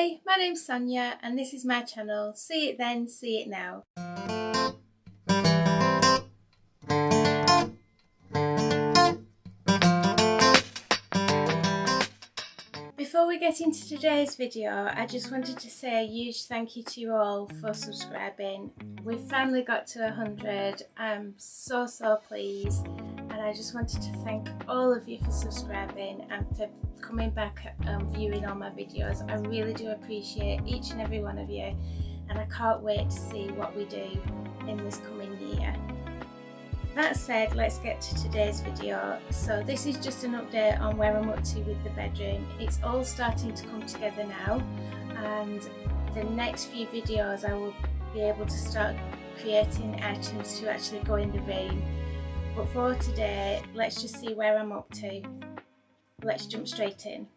Hi, my name's Sonjia and this is my channel, See It Then, See It Now. Before we get into today's video, I just wanted to say a huge thank you to you all for subscribing. We've finally got to 100, I'm so pleased, and I just wanted to thank all of you for subscribing and for coming back and viewing all my videos. I really do appreciate each and every one of you, and I can't wait to see what we do in this coming year. That said, let's get to today's video. So this is just an update on where I'm up to with the bedroom. It's all starting to come together now, and the next few videos I will be able to start creating items to actually go in the room. But for today, let's just see where I'm up to. Let's jump straight in.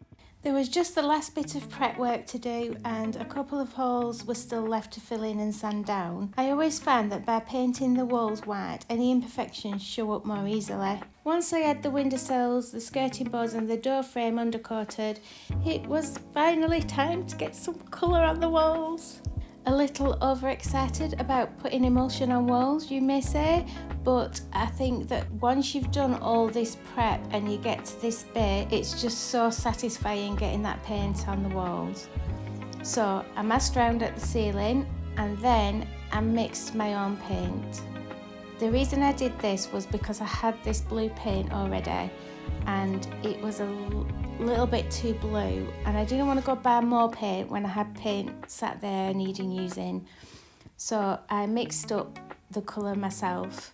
There was just the last bit of prep work to do, and a couple of holes were still left to fill in and sand down. I always found that by painting the walls white, any imperfections show up more easily. Once I had the windowsills, the skirting boards and the door frame undercoated, it was finally time to get some colour on the walls. A little overexcited about putting emulsion on walls, you may say, but I think that once you've done all this prep and you get to this bit, it's just so satisfying getting that paint on the walls. So I masked round at the ceiling and then I mixed my own paint. The reason I did this was because I had this blue paint already and it was a little bit too blue, and I didn't want to go buy more paint when I had paint sat there needing using. So I mixed up the colour myself.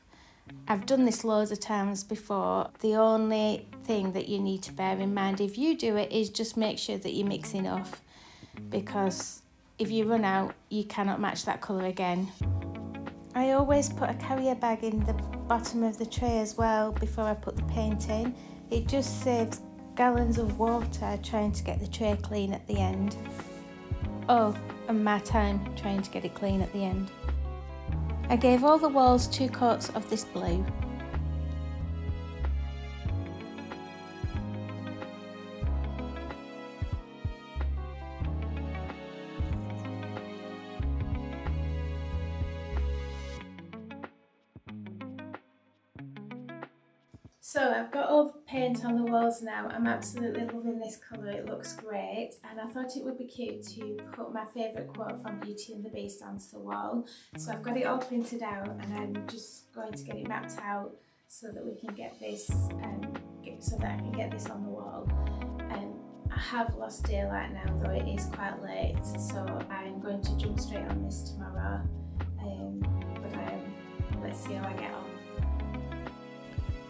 I've done this loads of times before. The only thing that you need to bear in mind if you do it is just make sure that you mix enough, because if you run out you cannot match that colour again. I always put a carrier bag in the bottom of the tray as well before I put the paint in. It just saves gallons of water trying to get the tray clean at the end. Oh, and my time trying to get it clean at the end. I gave all the walls 2 coats of this blue. So I've got all the paint on the walls now. I'm absolutely loving this colour, it looks great, and I thought it would be cute to put my favourite quote from Beauty and the Beast onto the wall. So I've got it all printed out and I'm just going to get it mapped out so that we can get this, so that I can get this on the wall. I have lost daylight now, though it is quite late, so I'm going to jump straight on this tomorrow, let's see how I get on.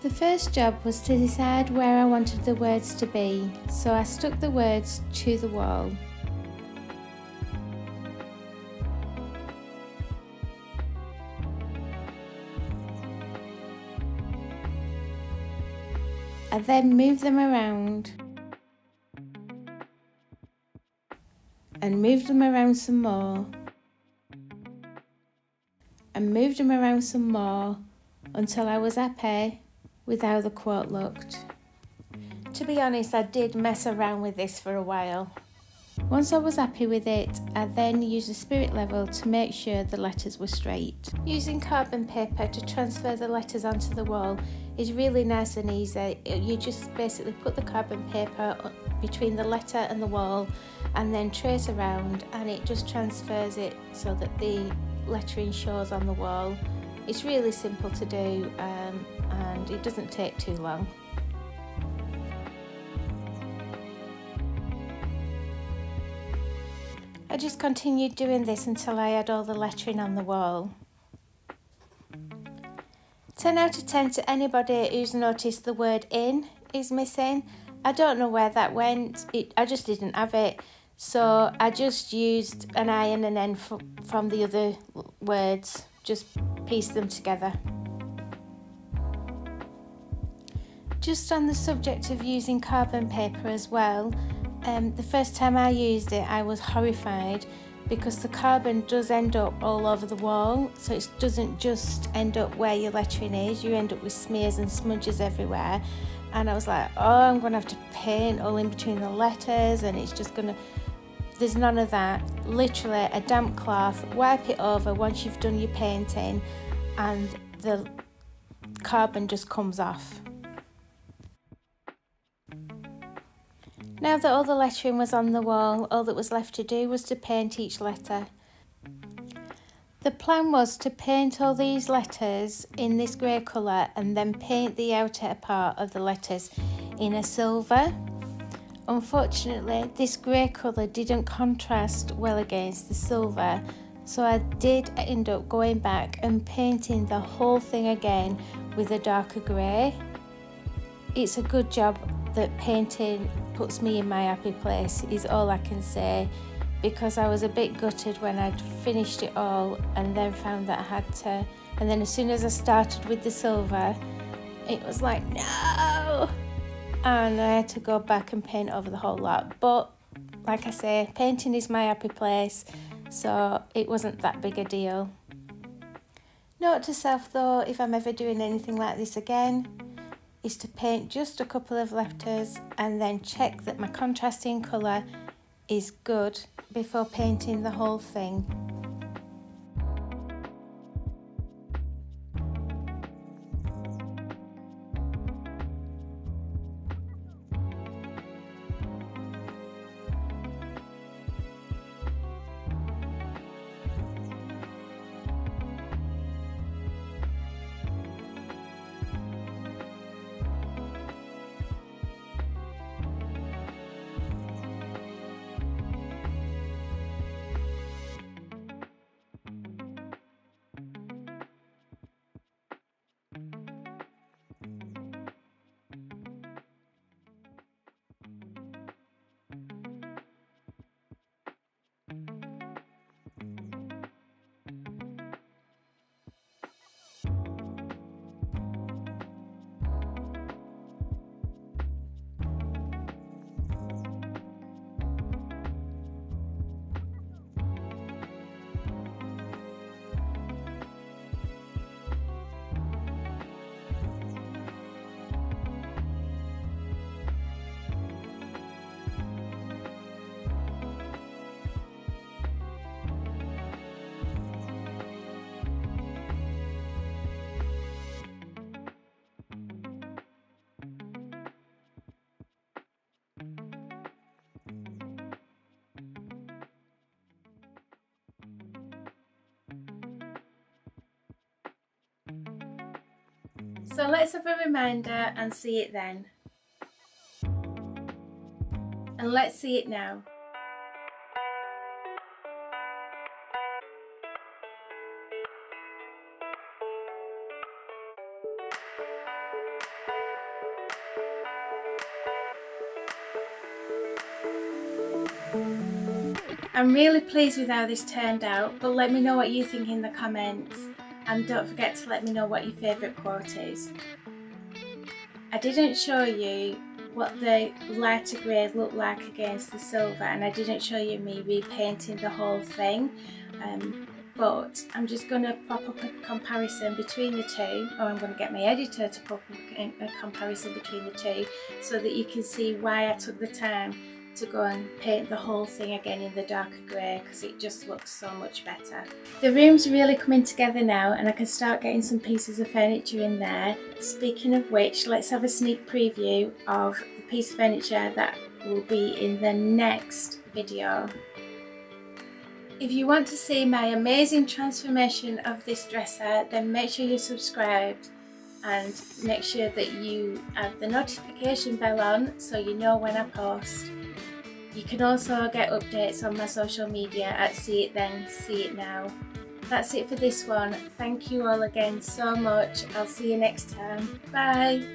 The first job was to decide where I wanted the words to be, so I stuck the words to the wall. I then moved them around and moved them around some more and moved them around some more until I was happy with how the quote looked. To be honest, I did mess around with this for a while. Once I was happy with it, I then used a spirit level to make sure the letters were straight. Using carbon paper to transfer the letters onto the wall is really nice and easy. You just basically put the carbon paper between the letter and the wall and then trace around, and it just transfers it so that the lettering shows on the wall. It's really simple to do, and it doesn't take too long. I just continued doing this until I had all the lettering on the wall. 10 out of 10 to anybody who's noticed the word in is missing. I don't know where that went, I just didn't have it, so I just used an I and an N from the other words, just pieced them together. Just on the subject of using carbon paper as well, the first time I used it I was horrified because the carbon does end up all over the wall, so it doesn't just end up where your lettering is, you end up with smears and smudges everywhere, and I was like, oh, I'm going to have to paint all in between the letters and it's just going to there's none of that. Literally a damp cloth, wipe it over once you've done your painting and the carbon just comes off. Now that all the lettering was on the wall, all that was left to do was to paint each letter. The plan was to paint all these letters in this grey colour and then paint the outer part of the letters in a silver. Unfortunately, this grey colour didn't contrast well against the silver, so I did end up going back and painting the whole thing again with a darker grey. It's a good job that painting puts me in my happy place, is all I can say, because I was a bit gutted when I'd finished it all and then found that I had to, and then as soon as I started with the silver, it was like, no! And I had to go back and paint over the whole lot. But like I say, painting is my happy place, so it wasn't that big a deal. Note to self though, if I'm ever doing anything like this again, is to paint just a couple of letters and then check that my contrasting colour is good before painting the whole thing. So let's have a reminder and see it then. And let's see it now. I'm really pleased with how this turned out, but let me know what you think in the comments, and don't forget to let me know what your favourite quote is. I didn't show you what the lighter grey looked like against the silver, and I didn't show you me repainting the whole thing, but I'm just going to pop up a comparison between the two, or I'm going to get my editor to pop up a comparison between the two so that you can see why I took the time to go and paint the whole thing again in the darker grey, because it just looks so much better. The room's really coming together now and I can start getting some pieces of furniture in there. Speaking of which, let's have a sneak preview of the piece of furniture that will be in the next video. If you want to see my amazing transformation of this dresser, then make sure you're subscribed and make sure that you have the notification bell on so you know when I post. You can also get updates on my social media at See It Then, See It Now. That's it for this one. Thank you all again so much. I'll see you next time. Bye!